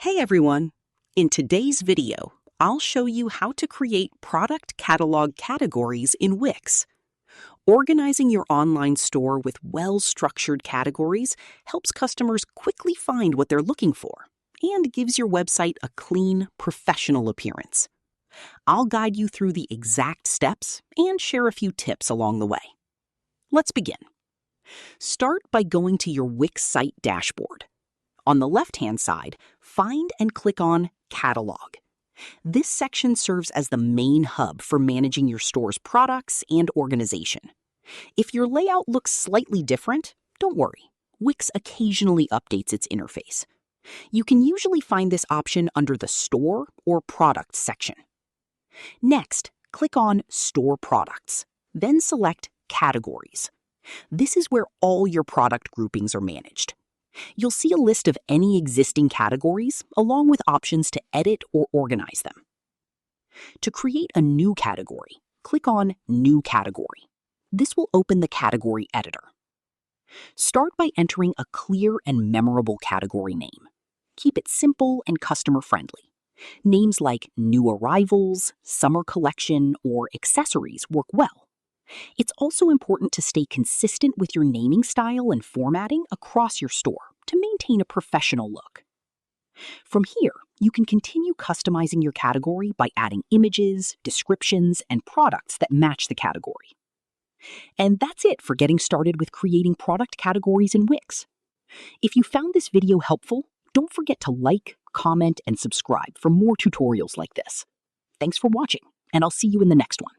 Hey everyone! In today's video, I'll show you how to create product catalog categories in Wix. Organizing your online store with well-structured categories helps customers quickly find what they're looking for and gives your website a clean, professional appearance. I'll guide you through the exact steps and share a few tips along the way. Let's begin. Start by going to your Wix site dashboard. On the left-hand side, find and click on Catalog. This section serves as the main hub for managing your store's products and organization. If your layout looks slightly different, don't worry. Wix occasionally updates its interface. You can usually find this option under the Store or Products section. Next, click on Store Products, then select Categories. This is where all your product groupings are managed. You'll see a list of any existing categories, along with options to edit or organize them. To create a new category, click on New Category. This will open the category editor. Start by entering a clear and memorable category name. Keep it simple and customer-friendly. Names like New Arrivals, Summer Collection, or Accessories work well. It's also important to stay consistent with your naming style and formatting across your store to maintain a professional look. From here, you can continue customizing your category by adding images, descriptions, and products that match the category. And that's it for getting started with creating product categories in Wix. If you found this video helpful, don't forget to like, comment, and subscribe for more tutorials like this. Thanks for watching, and I'll see you in the next one.